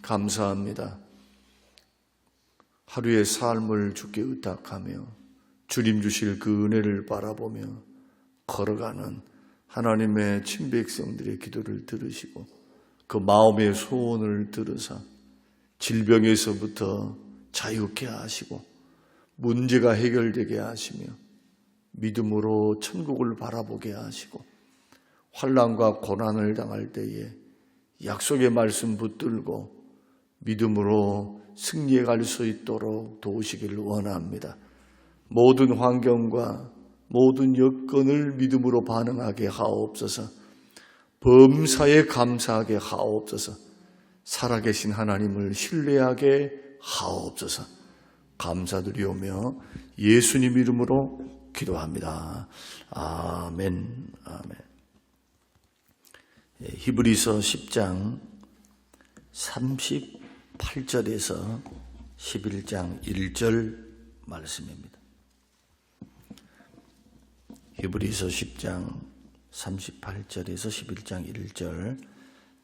감사합니다. 하루의 삶을 주께 의탁하며 주님 주실 그 은혜를 바라보며 걸어가는 하나님의 친백성들의 기도를 들으시고 그 마음의 소원을 들으사 질병에서부터 자유케 하시고 문제가 해결되게 하시며 믿음으로 천국을 바라보게 하시고 환난과 고난을 당할 때에 약속의 말씀 붙들고 믿음으로 승리해 갈 수 있도록 도우시기를 원합니다. 모든 환경과 모든 여건을 믿음으로 반응하게 하옵소서. 범사에 감사하게 하옵소서. 살아계신 하나님을 신뢰하게 하옵소서. 감사드리오며 예수님 이름으로 기도합니다. 아멘. 아멘. 히브리서 10장 38절에서 11장 1절 말씀입니다. 히브리서 10장 38절에서 11장 1절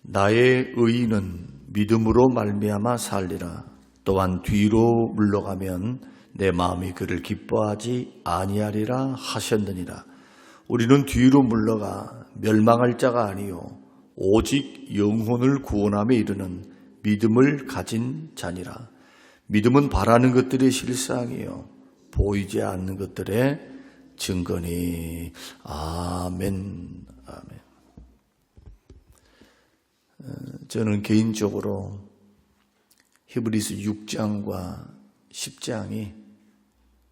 나의 의인은 믿음으로 말미암아 살리라. 또한 뒤로 물러가면 내 마음이 그를 기뻐하지 아니하리라 하셨느니라. 우리는 뒤로 물러가 멸망할 자가 아니요 오직 영혼을 구원함에 이르는 믿음을 가진 자니라. 믿음은 바라는 것들의 실상이요 보이지 않는 것들의 증거니. 아멘. 아멘. 저는 개인적으로 히브리서 6장과 10장이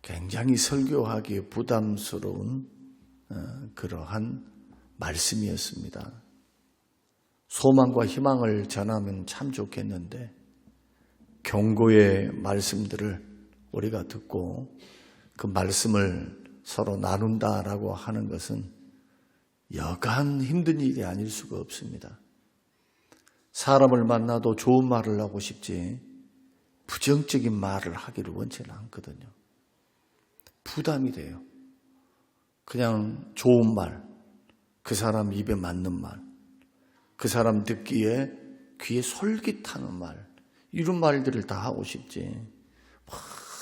굉장히 설교하기에 부담스러운 그러한 말씀이었습니다. 소망과 희망을 전하면 참 좋겠는데 경고의 말씀들을 우리가 듣고 그 말씀을 서로 나눈다라고 하는 것은 여간 힘든 일이 아닐 수가 없습니다. 사람을 만나도 좋은 말을 하고 싶지 부정적인 말을 하기를 원치는 않거든요. 부담이 돼요. 그냥 좋은 말, 그 사람 입에 맞는 말, 그 사람 듣기에 귀에 솔깃하는 말, 이런 말들을 다 하고 싶지.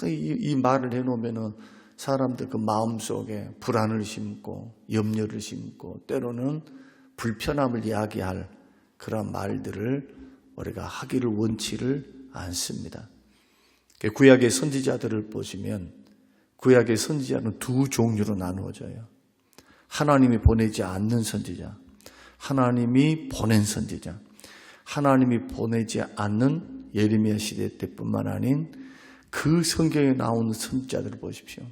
이 말을 해놓으면은 사람들 그 마음속에 불안을 심고 염려를 심고 때로는 불편함을 이야기할 그런 말들을 우리가 하기를 원치를 않습니다. 구약의 선지자들을 보시면 구약의 선지자는 두 종류로 나누어져요. 하나님이 보내지 않는 선지자, 하나님이 보낸 선지자. 하나님이 보내지 않는 예레미야 시대 때뿐만 아닌 그 성경에 나오는 선지자들을 보십시오.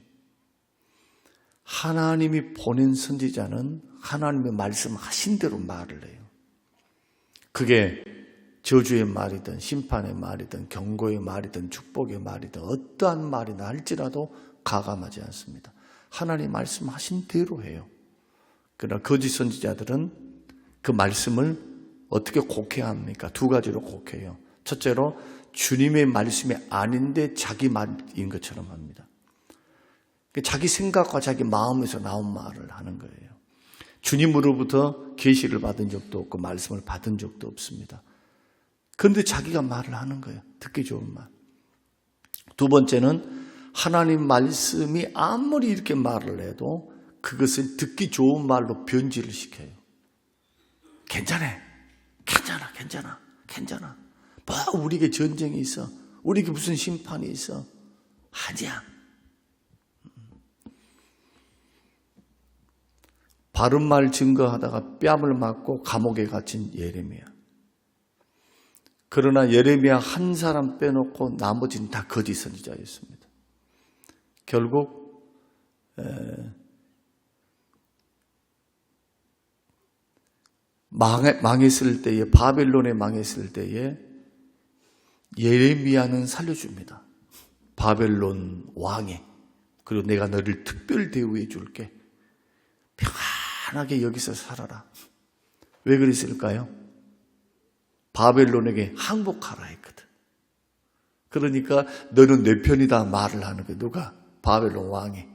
하나님이 보낸 선지자는 하나님의 말씀하신 대로 말을 해요. 그게 저주의 말이든 심판의 말이든 경고의 말이든 축복의 말이든 어떠한 말이나 할지라도 가감하지 않습니다. 하나님 말씀하신 대로 해요. 그러나 거짓 선지자들은 그 말씀을 어떻게 곡해합니까? 두 가지로 곡해요. 첫째로 주님의 말씀이 아닌데 자기 말인 것처럼 합니다. 자기 생각과 자기 마음에서 나온 말을 하는 거예요. 주님으로부터 계시를 받은 적도 없고 말씀을 받은 적도 없습니다. 그런데 자기가 말을 하는 거예요. 듣기 좋은 말. 두 번째는 하나님 말씀이 아무리 이렇게 말을 해도 그것을 듣기 좋은 말로 변질을 시켜요. 괜찮아. 뭐 우리에게 전쟁이 있어. 우리에게 무슨 심판이 있어. 아니야. 바른 말 증거하다가 뺨을 맞고 감옥에 갇힌 예레미야. 그러나 예레미야 한 사람 빼놓고 나머지는 다 거짓 선지자였습니다. 결국 망했을 때에, 바벨론에 망했을 때에 예레미야는 살려줍니다. 바벨론 왕에. 그리고 내가 너를 특별 대우해 줄게. 편하게 여기서 살아라. 왜 그랬을까요? 바벨론에게 항복하라 했거든. 그러니까 너는 내 편이다 말을 하는 거예요. 누가? 바벨론 왕이.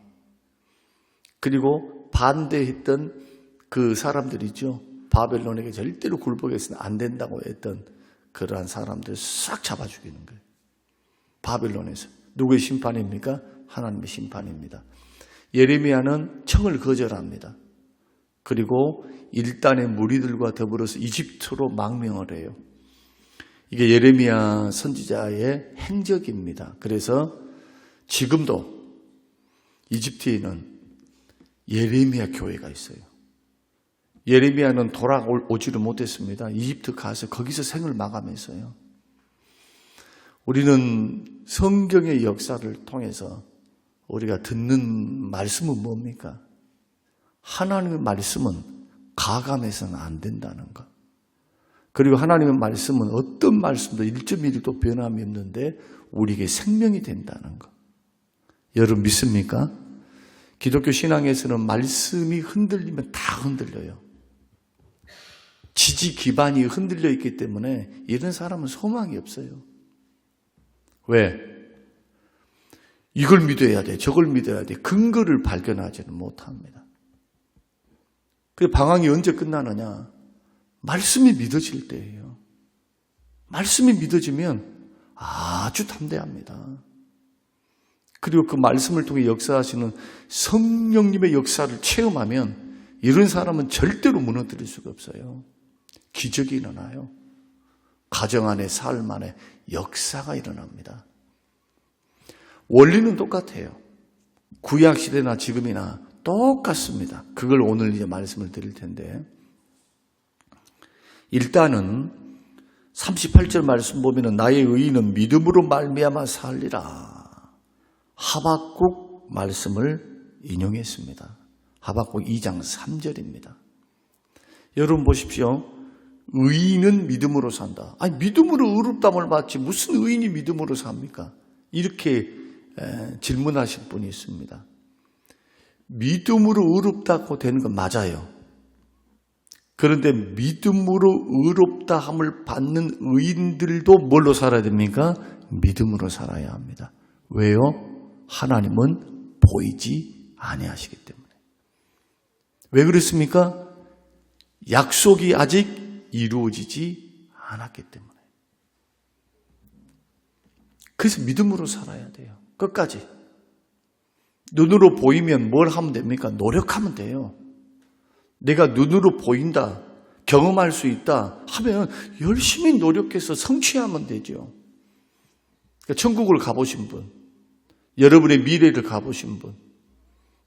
그리고 반대했던 그 사람들이죠. 바벨론에게 절대로 굴복해서는 안 된다고 했던 그러한 사람들 싹 잡아 죽이는 거예요. 바빌론에서. 누구의 심판입니까? 하나님의 심판입니다. 예레미야는 청을 거절합니다. 그리고 일단의 무리들과 더불어서 이집트로 망명을 해요. 이게 예레미야 선지자의 행적입니다. 그래서 지금도 이집트에는 예레미야 교회가 있어요. 예레미야는 돌아오지를 못했습니다. 이집트 가서 거기서 생을 마감했어요. 우리는 성경의 역사를 통해서 우리가 듣는 말씀은 뭡니까? 하나님의 말씀은 가감해서는 안 된다는 것. 그리고 하나님의 말씀은 어떤 말씀도 1.1도 변함이 없는데 우리에게 생명이 된다는 것. 여러분 믿습니까? 기독교 신앙에서는 말씀이 흔들리면 다 흔들려요. 지지 기반이 흔들려 있기 때문에 이런 사람은 소망이 없어요. 왜? 이걸 믿어야 돼, 저걸 믿어야 돼. 근거를 발견하지는 못합니다. 그 방황이 언제 끝나느냐? 말씀이 믿어질 때예요. 말씀이 믿어지면 아주 담대합니다. 그리고 그 말씀을 통해 역사하시는 성령님의 역사를 체험하면 이런 사람은 절대로 무너뜨릴 수가 없어요. 기적이 일어나요. 가정 안에, 삶 안에 역사가 일어납니다. 원리는 똑같아요. 구약시대나 지금이나 똑같습니다. 그걸 오늘 이제 말씀을 드릴 텐데, 일단은 38절 말씀 보면은 나의 의인은 믿음으로 말미암아 살리라. 하박국 말씀을 인용했습니다. 하박국 2장 3절입니다. 여러분 보십시오. 의인은 믿음으로 산다. 아니 믿음으로 의롭다함을 받지 무슨 의인이 믿음으로 삽니까? 이렇게 질문하신 분이 있습니다. 믿음으로 의롭다고 되는 건 맞아요. 그런데 믿음으로 의롭다함을 받는 의인들도 뭘로 살아야 됩니까? 믿음으로 살아야 합니다. 왜요? 하나님은 보이지 아니하시기 때문에. 왜 그렇습니까? 약속이 아직 이루어지지 않았기 때문에. 그래서 믿음으로 살아야 돼요. 끝까지. 눈으로 보이면 뭘 하면 됩니까? 노력하면 돼요. 내가 눈으로 보인다, 경험할 수 있다 하면 열심히 노력해서 성취하면 되죠. 그러니까 천국을 가보신 분, 여러분의 미래를 가보신 분,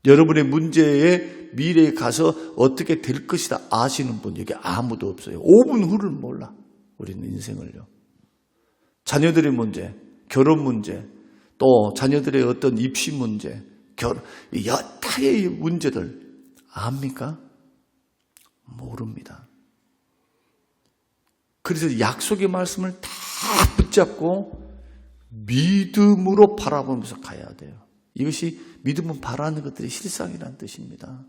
여러분의 문제의 미래에 가서 어떻게 될 것이다 아시는 분 여기 아무도 없어요. 5분 후를 몰라. 우리는 인생을요. 자녀들의 문제, 결혼 문제, 또 자녀들의 어떤 입시 문제, 여타의 문제들 압니까? 모릅니다. 그래서 약속의 말씀을 다 붙잡고 믿음으로 바라보면서 가야 돼요. 이것이 믿음은 바라는 것들이 실상이라는 뜻입니다.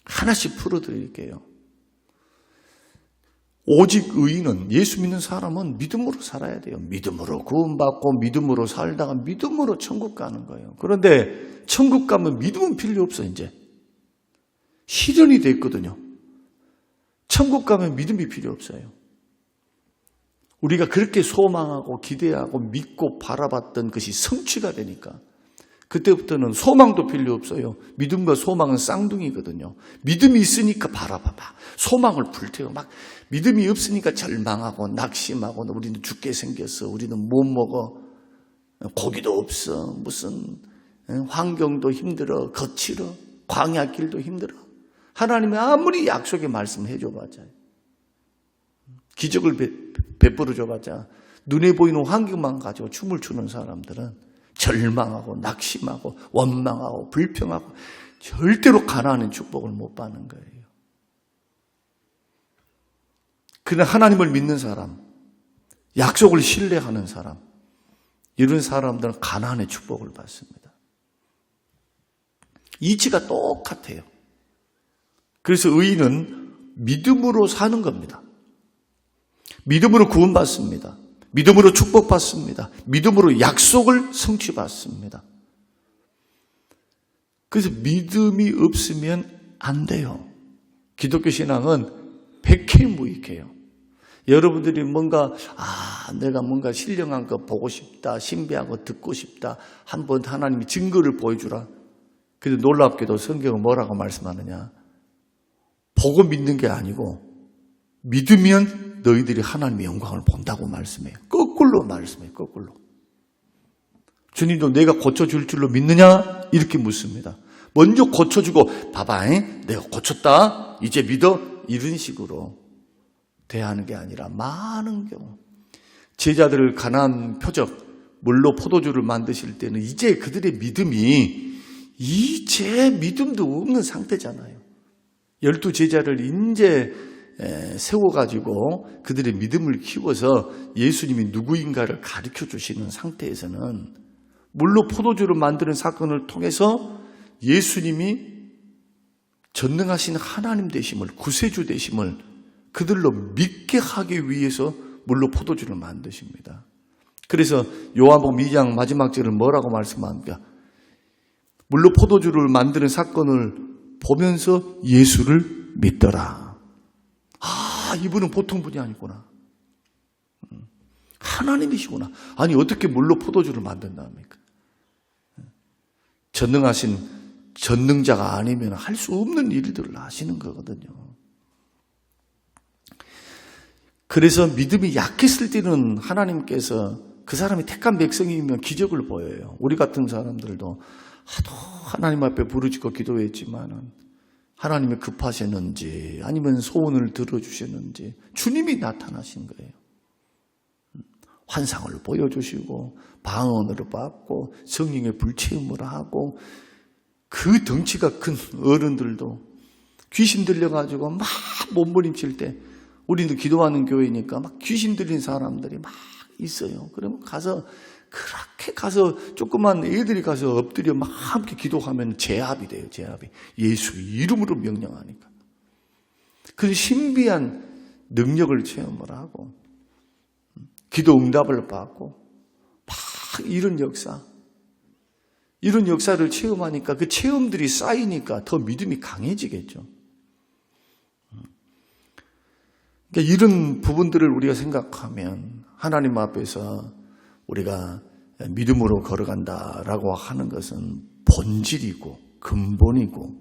하나씩 풀어드릴게요. 오직 의인은, 예수 믿는 사람은 믿음으로 살아야 돼요. 믿음으로 구원받고 믿음으로 살다가 믿음으로 천국 가는 거예요. 그런데 천국 가면 믿음은 필요 없어. 이제 실현이 됐거든요. 천국 가면 믿음이 필요 없어요. 우리가 그렇게 소망하고 기대하고 믿고 바라봤던 것이 성취가 되니까 그때부터는 소망도 필요 없어요. 믿음과 소망은 쌍둥이거든요. 믿음이 있으니까 바라봐봐. 소망을 불태워. 막 믿음이 없으니까 절망하고 낙심하고 우리는 죽게 생겼어. 우리는 못 먹어. 고기도 없어. 무슨 환경도 힘들어. 거칠어. 광야길도 힘들어. 하나님이 아무리 약속의 말씀 해줘봤자, 기적을 베풀어 줘봤자 눈에 보이는 환경만 가지고 춤을 추는 사람들은 절망하고 낙심하고 원망하고 불평하고 절대로 가나안의 축복을 못 받는 거예요. 그러나 하나님을 믿는 사람, 약속을 신뢰하는 사람, 이런 사람들은 가나안의 축복을 받습니다. 이치가 똑같아요. 그래서 의인은 믿음으로 사는 겁니다. 믿음으로 구원받습니다. 믿음으로 축복받습니다. 믿음으로 약속을 성취받습니다. 그래서 믿음이 없으면 안 돼요. 기독교 신앙은 백해무익해요. 여러분들이 내가 뭔가 신령한 거 보고 싶다, 신비한 거 듣고 싶다, 한번 하나님이 증거를 보여주라. 근데 놀랍게도 성경은 뭐라고 말씀하느냐? 보고 믿는 게 아니고 믿으면 너희들이 하나님의 영광을 본다고 말씀해요. 거꾸로 말씀해요. 거꾸로. 주님도 내가 고쳐줄 줄로 믿느냐? 이렇게 묻습니다. 먼저 고쳐주고 봐봐, 내가 고쳤다, 이제 믿어, 이런 식으로 대하는 게 아니라 많은 경우 제자들을 가나안 표적 물로 포도주를 만드실 때는 이제 그들의 믿음이 이제 믿음도 없는 상태잖아요. 12 제자를 이제 세워가지고 그들의 믿음을 키워서 예수님이 누구인가를 가르쳐 주시는 상태에서는 물로 포도주를 만드는 사건을 통해서 예수님이 전능하신 하나님 되심을, 구세주 되심을 그들로 믿게 하기 위해서 물로 포도주를 만드십니다. 그래서 요한복음 2장 마지막 절을 뭐라고 말씀합니까? 물로 포도주를 만드는 사건을 보면서 예수를 믿더라. 이분은 보통 분이 아니구나. 하나님이시구나. 아니 어떻게 물로 포도주를 만든답니까? 전능하신 전능자가 아니면 할 수 없는 일들을 하시는 거거든요. 그래서 믿음이 약했을 때는 하나님께서 그 사람이 택한 백성이면 기적을 보여요. 우리 같은 사람들도 하도 하나님 앞에 부르짖고 기도했지만은 하나님이 급하셨는지 아니면 소원을 들어주셨는지 주님이 나타나신 거예요. 환상을 보여주시고 방언으로 받고 성령의 불체험을 하고 그 덩치가 큰 어른들도 귀신 들려가지고 막 몸부림칠 때 우리도 기도하는 교회니까 막 귀신 들린 사람들이 막 있어요. 그러면 그렇게 가서 조그만 애들이 가서 엎드려 막 함께 기도하면 제압이 돼요. 제압이. 예수 이름으로 명령하니까. 그 신비한 능력을 체험을 하고 기도 응답을 받고 막 이런 역사를 체험하니까 그 체험들이 쌓이니까 더 믿음이 강해지겠죠. 그러니까 이런 부분들을 우리가 생각하면 하나님 앞에서 우리가 믿음으로 걸어간다라고 하는 것은 본질이고 근본이고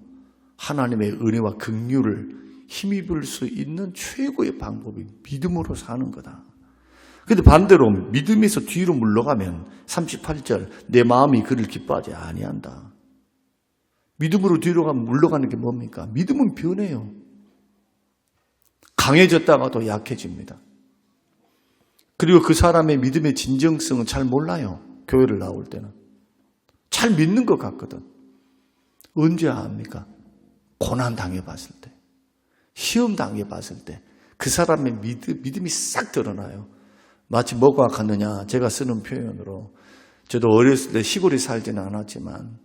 하나님의 은혜와 긍휼을 힘입을 수 있는 최고의 방법이 믿음으로 사는 거다. 그런데 반대로 믿음에서 뒤로 물러가면 38절 내 마음이 그를 기뻐하지 아니한다. 믿음으로 뒤로 물러가는 게 뭡니까? 믿음은 변해요. 강해졌다가도 약해집니다. 그리고 그 사람의 믿음의 진정성은 잘 몰라요. 교회를 나올 때는. 잘 믿는 것 같거든. 언제 압니까? 고난 당해봤을 때. 시험 당해봤을 때. 그 사람의 믿음이 싹 드러나요. 마치 뭐가 같느냐. 제가 쓰는 표현으로. 저도 어렸을 때 시골에 살지는 않았지만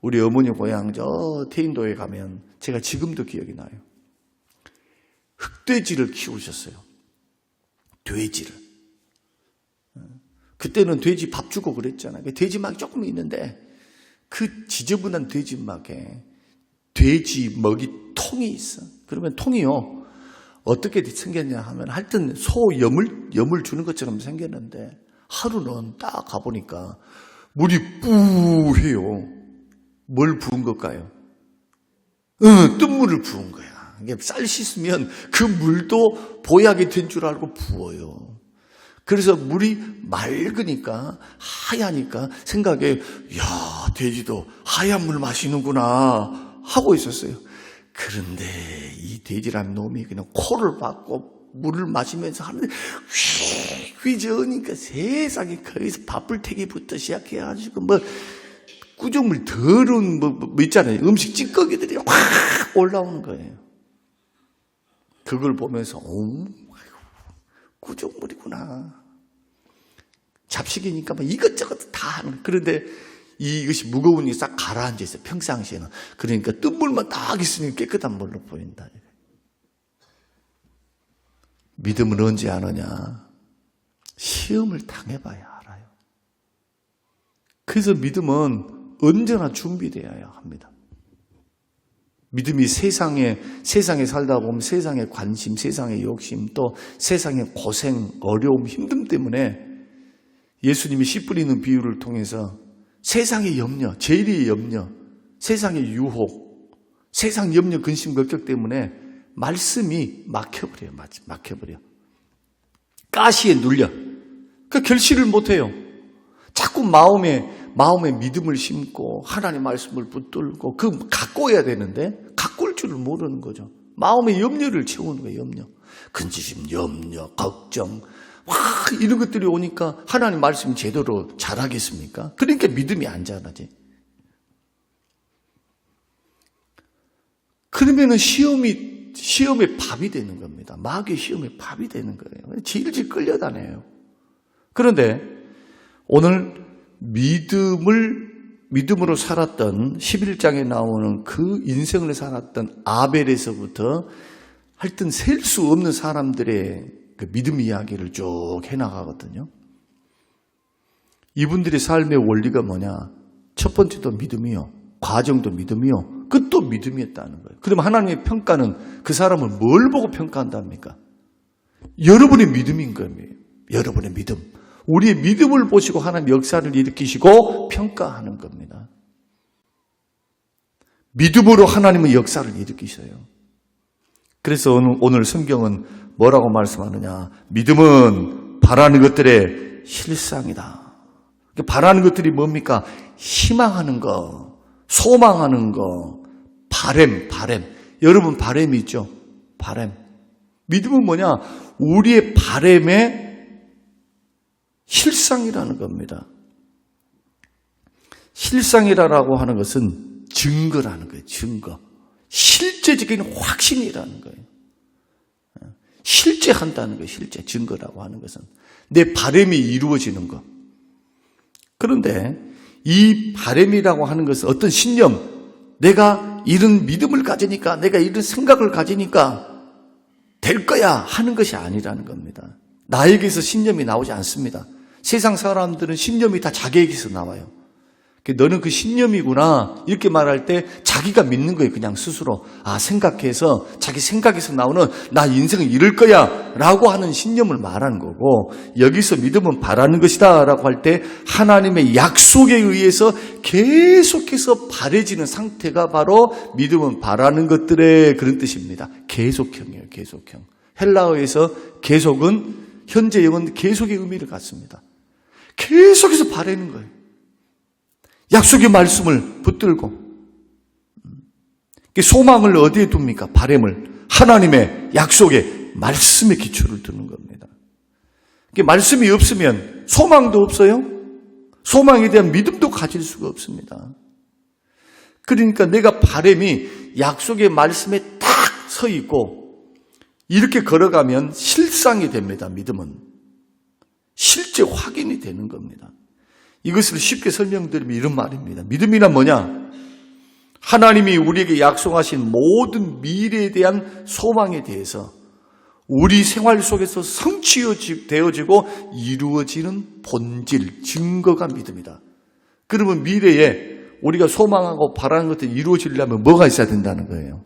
우리 어머니 고향 저 태인도에 가면 제가 지금도 기억이 나요. 흑돼지를 키우셨어요. 돼지를. 그때는 돼지 밥 주고 그랬잖아요. 돼지막이 조금 있는데 그 지저분한 돼지막에 돼지 먹이 통이 있어. 그러면 통이요. 어떻게 생겼냐 하면 하여튼 소 염을 주는 것처럼 생겼는데 하루는 딱 가보니까 물이 뿌해요. 뭘 부은 걸까요? 뜬물을 부은 거야. 쌀 씻으면 그 물도 보약이 된 줄 알고 부어요. 그래서 물이 맑으니까 하얘니까 생각에 야 돼지도 하얀 물 마시는구나 하고 있었어요. 그런데 이 돼지라는 놈이 그냥 코를 박고 물을 마시면서 하는데 휘저으니까 세상에 거기서 밥불태기부터 시작해가지고 구조물 더러운 있잖아요. 음식 찌꺼기들이 확 올라오는 거예요. 그걸 보면서 구조물이구나. 잡식이니까 이것저것 다 하는. 그런데 이것이 무거우니 싹 가라앉아 있어요. 평상시에는. 그러니까 뜬물만 딱 있으면 깨끗한 물로 보인다. 믿음은 언제 아느냐? 시험을 당해봐야 알아요. 그래서 믿음은 언제나 준비되어야 합니다. 믿음이 세상에 살다 보면 세상의 관심, 세상의 욕심, 또 세상의 고생, 어려움, 힘듦 때문에 예수님이 씨 뿌리는 비유를 통해서 세상의 염려, 재리의 염려, 세상의 유혹, 세상 염려, 근심, 걱정 때문에 말씀이 막혀버려요. 막혀버려. 가시에 눌려. 그 결실을 못해요. 자꾸 마음에 믿음을 심고 하나님 말씀을 붙들고 그 가꿔야 되는데 가꿀 줄을 모르는 거죠. 마음의 염려를 채우는 거예요. 염려. 근심심, 염려, 걱정 이런 것들이 오니까 하나님 말씀 제대로 잘하겠습니까? 그러니까 믿음이 안 자라지. 그러면은 시험의 밥이 되는 겁니다. 마귀의 시험의 밥이 되는 거예요. 질질 끌려다녀요. 그런데 오늘 믿음으로 살았던 11장에 나오는 그 인생을 살았던 아벨에서부터 하여튼 셀 수 없는 사람들의 그 믿음 이야기를 쭉 해나가거든요. 이분들의 삶의 원리가 뭐냐? 첫 번째도 믿음이요. 과정도 믿음이요. 끝도 믿음이었다는 거예요. 그럼 하나님의 평가는 그 사람을 뭘 보고 평가한답니까? 여러분의 믿음인 거예요. 여러분의 믿음. 우리의 믿음을 보시고 하나님 역사를 일으키시고 평가하는 겁니다. 믿음으로 하나님의 역사를 일으키셔요. 그래서 오늘 성경은 뭐라고 말씀하느냐? 믿음은 바라는 것들의 실상이다. 바라는 것들이 뭡니까? 희망하는 거, 소망하는 거, 바램. 여러분 바램이 있죠? 바램. 믿음은 뭐냐? 우리의 바램의 실상이라는 겁니다. 실상이라고 하는 것은 증거라는 거예요. 증거. 실제적인 확신이라는 거예요. 실제 한다는 거예요. 실제 증거라고 하는 것은 내 바람이 이루어지는 것. 그런데 이 바람이라고 하는 것은 어떤 신념, 내가 이런 믿음을 가지니까, 내가 이런 생각을 가지니까 될 거야 하는 것이 아니라는 겁니다. 나에게서 신념이 나오지 않습니다. 세상 사람들은 신념이 다 자기에게서 나와요. 너는 그 신념이구나 이렇게 말할 때 자기가 믿는 거예요. 그냥 스스로 생각해서 자기 생각에서 나오는 나 인생을 이룰 거야 라고 하는 신념을 말하는 거고, 여기서 믿음은 바라는 것이다 라고 할 때 하나님의 약속에 의해서 계속해서 바래지는 상태가 바로 믿음은 바라는 것들의 그런 뜻입니다. 계속형이에요. 계속형. 헬라어에서 계속은 현재 영어는 계속의 의미를 갖습니다. 계속해서 바라는 거예요. 약속의 말씀을 붙들고. 소망을 어디에 둡니까? 바람을 하나님의 약속의 말씀에 기초를 두는 겁니다. 말씀이 없으면 소망도 없어요. 소망에 대한 믿음도 가질 수가 없습니다. 그러니까 내가 바람이 약속의 말씀에 딱 서 있고 이렇게 걸어가면 실상이 됩니다. 믿음은 실제 확인이 되는 겁니다. 이것을 쉽게 설명드리면 이런 말입니다. 믿음이란 뭐냐? 하나님이 우리에게 약속하신 모든 미래에 대한 소망에 대해서 우리 생활 속에서 성취되어지고 이루어지는 본질, 증거가 믿음이다. 그러면 미래에 우리가 소망하고 바라는 것들이 이루어지려면 뭐가 있어야 된다는 거예요?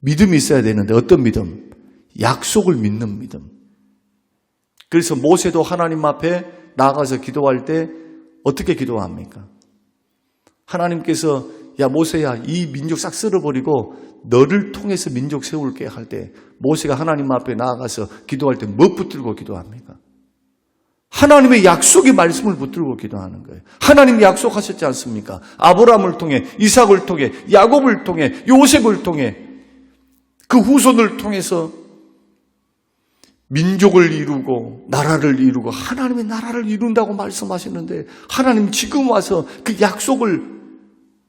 믿음이 있어야 되는데 어떤 믿음? 약속을 믿는 믿음. 그래서 모세도 하나님 앞에 나가서 기도할 때 어떻게 기도합니까? 하나님께서 야 모세야 이 민족 싹 쓸어버리고 너를 통해서 민족 세울게 할 때 모세가 하나님 앞에 나아가서 기도할 때 뭐 붙들고 기도합니까? 하나님의 약속의 말씀을 붙들고 기도하는 거예요. 하나님이 약속하셨지 않습니까? 아브라함을 통해, 이삭을 통해, 야곱을 통해, 요셉을 통해 그 후손을 통해서 민족을 이루고 나라를 이루고 하나님의 나라를 이룬다고 말씀하시는데 하나님 지금 와서 그 약속을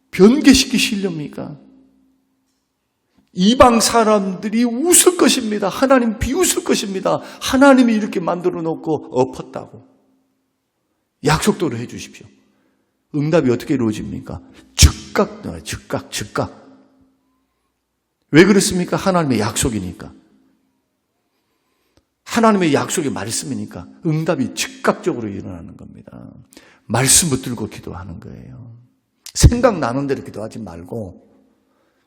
변개시키시렵니까? 이방 사람들이 웃을 것입니다. 하나님 비웃을 것입니다. 하나님이 이렇게 만들어 놓고 엎었다고. 약속대로 해 주십시오. 응답이 어떻게 이루어집니까? 즉각 나와요. 즉각. 왜 그렇습니까? 하나님의 약속이니까. 하나님의 약속의 말씀이니까 응답이 즉각적으로 일어나는 겁니다. 말씀 붙들고 기도하는 거예요. 생각나는 대로 기도하지 말고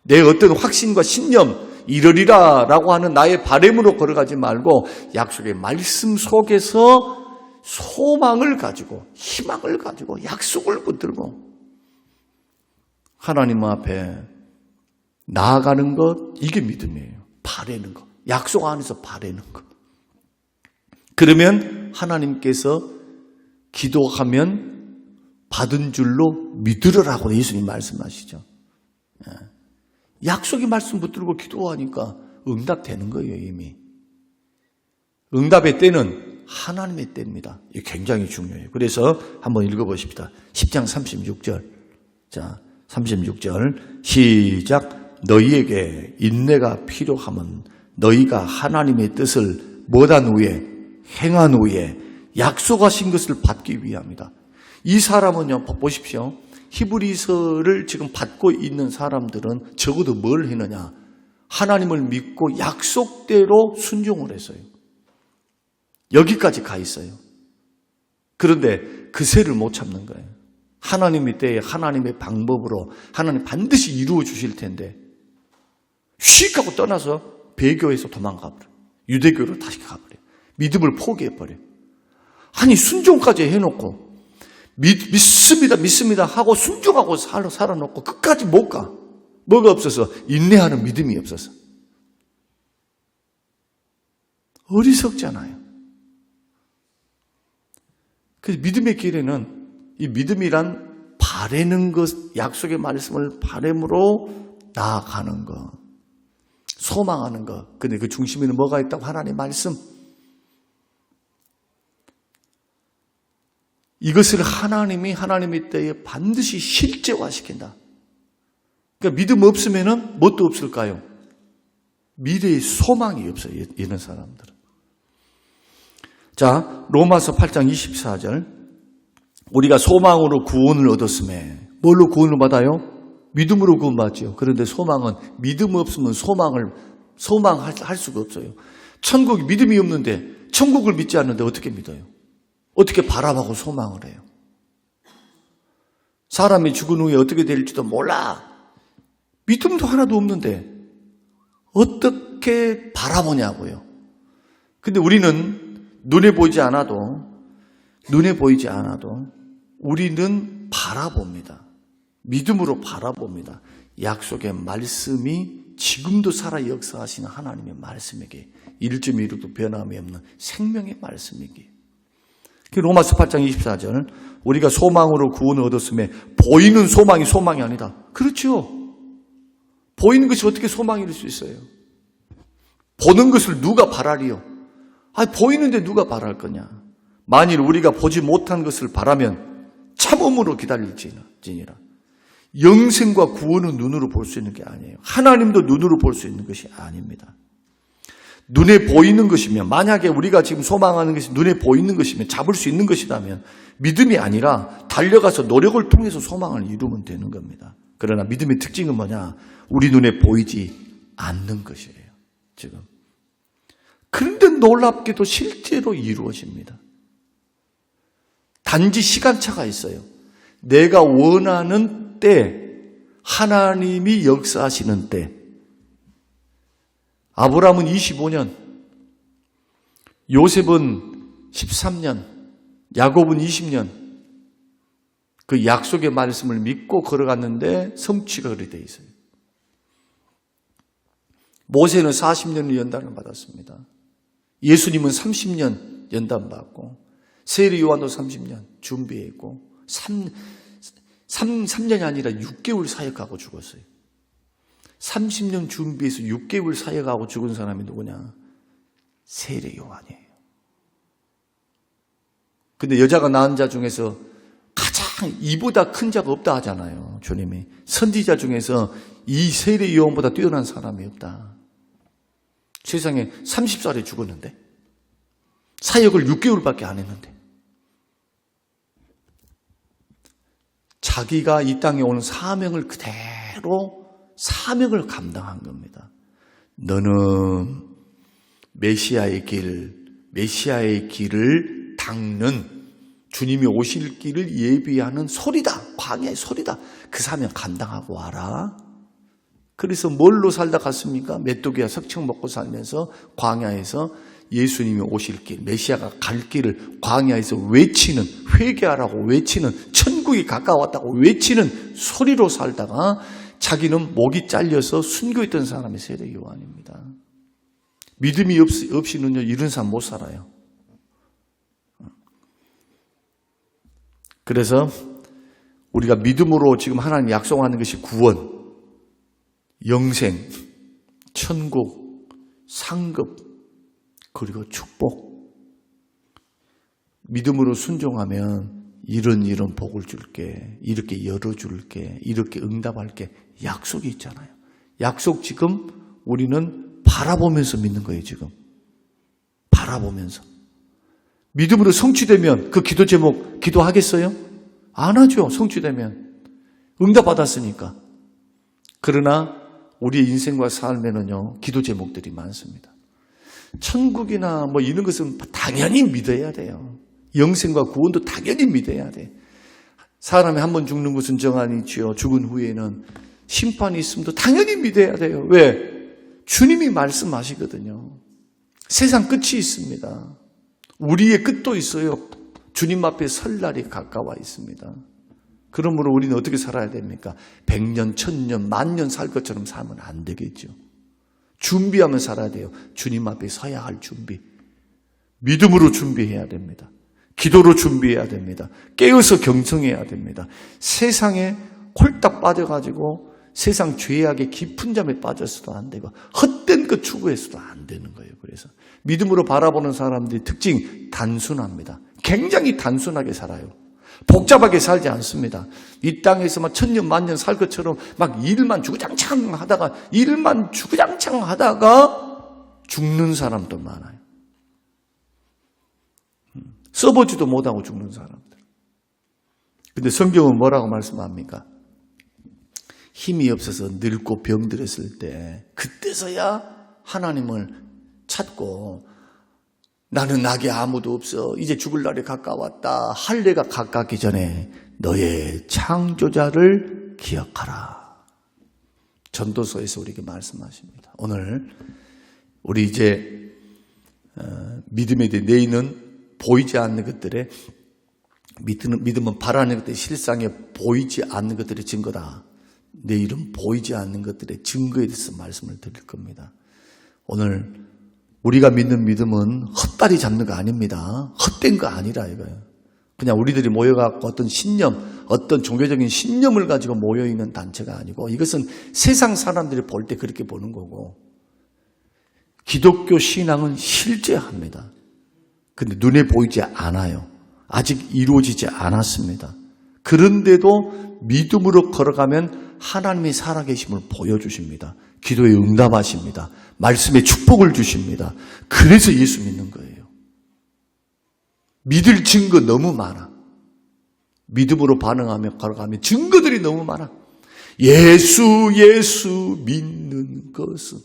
내 어떤 확신과 신념, 이러리라 라고 하는 나의 바람으로 걸어가지 말고 약속의 말씀 속에서 소망을 가지고 희망을 가지고 약속을 붙들고 하나님 앞에 나아가는 것, 이게 믿음이에요. 바라는 것, 약속 안에서 바라는 것. 그러면 하나님께서 기도하면 받은 줄로 믿으라고 예수님 말씀하시죠. 약속의 말씀 붙들고 기도하니까 응답되는 거예요, 이미. 응답의 때는 하나님의 때입니다. 이게 굉장히 중요해요. 그래서 한번 읽어보십시다. 10장 36절. 자, 36절. 시작. 너희에게 인내가 필요하면 너희가 하나님의 뜻을 못한 후에 행한 후에 약속하신 것을 받기 위함이다. 이 사람은요, 보십시오. 히브리서를 지금 받고 있는 사람들은 적어도 뭘 했느냐? 하나님을 믿고 약속대로 순종을 했어요. 여기까지 가 있어요. 그런데 그 새를 못 참는 거예요. 하나님의 때에 하나님의 방법으로 하나님 반드시 이루어 주실 텐데 휙 하고 떠나서 배교에서 도망가버려. 유대교로 다시 가버려. 믿음을 포기해버려. 아니 순종까지 해놓고 믿습니다 하고 순종하고 살아놓고 끝까지 못 가. 뭐가 없어서? 인내하는 믿음이 없어서. 어리석잖아요. 그래서 믿음의 길에는 이 믿음이란 바라는 것, 약속의 말씀을 바람으로 나아가는 것, 소망하는 것. 근데 그 중심에는 뭐가 있다고? 하나님의 말씀. 이것을 하나님이 하나님의 때에 반드시 실제화시킨다. 그러니까 믿음 없으면은 뭣도 없을까요? 미래의 소망이 없어요. 이런 사람들은. 자, 로마서 8장 24절. 우리가 소망으로 구원을 얻었음에 뭘로 구원을 받아요? 믿음으로 구원받지요. 그런데 소망은 믿음 없으면 소망할 수가 없어요. 천국이 믿음이 없는데 천국을 믿지 않는데 어떻게 믿어요? 어떻게 바라보고 소망을 해요? 사람이 죽은 후에 어떻게 될지도 몰라. 믿음도 하나도 없는데 어떻게 바라보냐고요. 근데 우리는 눈에 보이지 않아도 우리는 바라봅니다. 믿음으로 바라봅니다. 약속의 말씀이 지금도 살아 역사하시는 하나님의 말씀에게 1.1도 변함이 없는 생명의 말씀이기에. 로마서 8장 24절. 우리가 소망으로 구원을 얻었음에 보이는 소망이 소망이 아니다. 그렇죠. 보이는 것이 어떻게 소망일 수 있어요? 보는 것을 누가 바라리요? 보이는데 누가 바랄 거냐? 만일 우리가 보지 못한 것을 바라면 참음으로 기다릴지니라. 영생과 구원은 눈으로 볼 수 있는 게 아니에요. 하나님도 눈으로 볼 수 있는 것이 아닙니다. 눈에 보이는 것이면, 만약에 우리가 지금 소망하는 것이 눈에 보이는 것이면, 잡을 수 있는 것이라면 믿음이 아니라 달려가서 노력을 통해서 소망을 이루면 되는 겁니다. 그러나 믿음의 특징은 뭐냐? 우리 눈에 보이지 않는 것이에요. 지금. 그런데 놀랍게도 실제로 이루어집니다. 단지 시간차가 있어요. 내가 원하는 때, 하나님이 역사하시는 때. 아브라함은 25년, 요셉은 13년, 야곱은 20년 그 약속의 말씀을 믿고 걸어갔는데 성취가 그렇게 돼 있어요. 모세는 40년의 연단을 받았습니다. 예수님은 30년 연단받고 세례 요한도 30년 준비했고 3년이 아니라 6개월 사역하고 죽었어요. 30년 준비해서 6개월 사역하고 죽은 사람이 누구냐? 세례 요한이에요. 근데 여자가 낳은 자 중에서 가장 이보다 큰 자가 없다 하잖아요. 주님이. 선지자 중에서 이 세례 요한보다 뛰어난 사람이 없다. 세상에 30살에 죽었는데 사역을 6개월밖에 안 했는데 자기가 이 땅에 오는 사명을 그대로 사명을 감당한 겁니다. 너는 메시아의 길을 닦는 주님이 오실 길을 예비하는 소리다. 광야의 소리다. 그 사명 감당하고 와라. 그래서 뭘로 살다 갔습니까? 메뚜기와 석청 먹고 살면서 광야에서 예수님이 오실 길, 메시아가 갈 길을 광야에서 외치는, 회개하라고 외치는, 천국이 가까웠다고 외치는 소리로 살다가 자기는 목이 잘려서 순교했던 사람이 세례 요한입니다. 믿음이 없이는요, 이런 사람 못 살아요. 그래서 우리가 믿음으로 지금 하나님 약속하는 것이 구원, 영생, 천국, 상급, 그리고 축복. 믿음으로 순종하면 이런 복을 줄게, 이렇게 열어줄게, 이렇게 응답할게 약속이 있잖아요. 약속 지금 우리는 바라보면서 믿는 거예요. 지금 바라보면서. 믿음으로 성취되면 그 기도 제목 기도하겠어요? 안 하죠. 성취되면 응답받았으니까. 그러나 우리의 인생과 삶에는요, 기도 제목들이 많습니다. 천국이나 뭐 이런 것은 당연히 믿어야 돼요. 영생과 구원도 당연히 믿어야 돼. 사람이 한 번 죽는 것은 정한이지요. 죽은 후에는 심판이 있음도 당연히 믿어야 돼요. 왜? 주님이 말씀하시거든요. 세상 끝이 있습니다. 우리의 끝도 있어요. 주님 앞에 설 날이 가까워 있습니다. 그러므로 우리는 어떻게 살아야 됩니까? 100년, 1000년, 10,000년 살 것처럼 살면 안 되겠죠. 준비하면 살아야 돼요. 주님 앞에 서야 할 준비. 믿음으로 준비해야 됩니다. 기도로 준비해야 됩니다. 깨어서 경성해야 됩니다. 세상에 홀딱 빠져가지고 세상 죄악의 깊은 잠에 빠져서도 안 되고 헛된 것 추구해서도 안 되는 거예요. 그래서 믿음으로 바라보는 사람들의 특징 단순합니다. 굉장히 단순하게 살아요. 복잡하게 살지 않습니다. 이 땅에서 막 1000년 만년 살 것처럼 막 일만 주구장창 하다가 죽는 사람도 많아요. 써보지도 못하고 죽는 사람들. 근데 성경은 뭐라고 말씀합니까? 힘이 없어서 늙고 병들었을 때 그때서야 하나님을 찾고 나는 낙에 아무도 없어. 이제 죽을 날이 가까웠다. 할 때가 가깝기 전에 너의 창조자를 기억하라. 전도서에서 우리에게 말씀하십니다. 오늘 우리 이제 믿음에 대해 내일은 보이지 않는 것들에 믿음은 바라는 것들이 실상에 보이지 않는 것들의 증거다. 내일은 보이지 않는 것들의 증거에 대해서 말씀을 드릴 겁니다. 오늘 우리가 믿는 믿음은 헛다리 잡는 거 아닙니다. 헛된 거 아니라 이거예요. 그냥 우리들이 모여갖고 어떤 신념, 어떤 종교적인 신념을 가지고 모여있는 단체가 아니고 이것은 세상 사람들이 볼 때 그렇게 보는 거고 기독교 신앙은 실제합니다. 근데 눈에 보이지 않아요. 아직 이루어지지 않았습니다. 그런데도 믿음으로 걸어가면 하나님이 살아계심을 보여주십니다. 기도에 응답하십니다. 말씀에 축복을 주십니다. 그래서 예수 믿는 거예요. 믿을 증거 너무 많아. 믿음으로 반응하며 걸어가면 증거들이 너무 많아. 예수 믿는 것은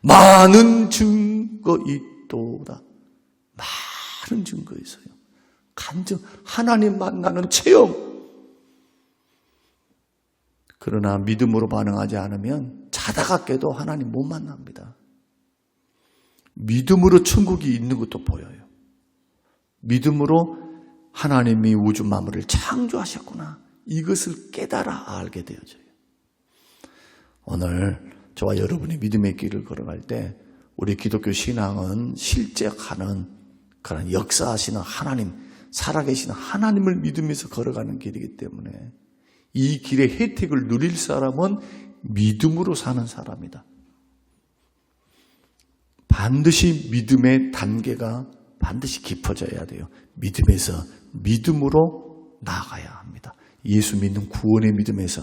많은 증거 있도다. 많은 증거 있어요. 간증, 하나님 만나는 체험. 그러나 믿음으로 반응하지 않으면 자다가 깨도 하나님 못 만납니다. 믿음으로 천국이 있는 것도 보여요. 믿음으로 하나님이 우주 만물을 창조하셨구나. 이것을 깨달아 알게 되어져요. 오늘 저와 여러분이 믿음의 길을 걸어갈 때 우리 기독교 신앙은 실제하는 그런 역사하시는 하나님, 살아계시는 하나님을 믿으면서 걸어가는 길이기 때문에 이 길의 혜택을 누릴 사람은 믿음으로 사는 사람이다. 반드시 믿음의 단계가 반드시 깊어져야 돼요. 믿음에서 믿음으로 나아가야 합니다. 예수 믿는 구원의 믿음에서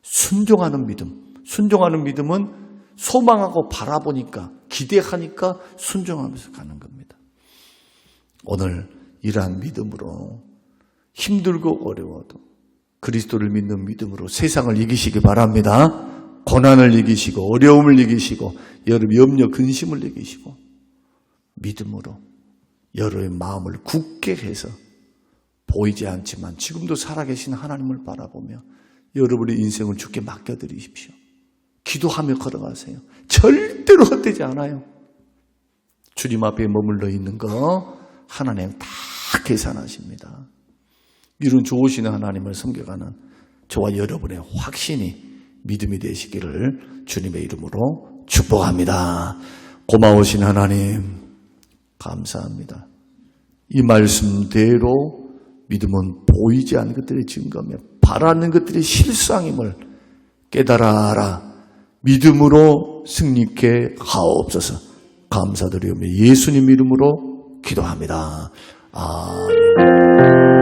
순종하는 믿음. 순종하는 믿음은 소망하고 바라보니까 기대하니까 순종하면서 가는 겁니다. 오늘 이러한 믿음으로 힘들고 어려워도 그리스도를 믿는 믿음으로 세상을 이기시기 바랍니다. 고난을 이기시고 어려움을 이기시고 여러분 염려 근심을 이기시고 믿음으로 여러분의 마음을 굳게 해서 보이지 않지만 지금도 살아계신 하나님을 바라보며 여러분의 인생을 주께 맡겨드리십시오. 기도하며 걸어가세요. 절대로 헛되지 않아요. 주님 앞에 머물러 있는 거 하나님 다 계산하십니다. 이런 좋으신 하나님을 섬겨가는 저와 여러분의 확신이 믿음이 되시기를 주님의 이름으로 축복합니다. 고마우신 하나님 감사합니다. 이 말씀대로 믿음은 보이지 않는 것들의 증거며 바라는 것들의 실상임을 깨달아라. 믿음으로 승리케 하옵소서. 감사드리며 예수님 이름으로 기도합니다. 아멘.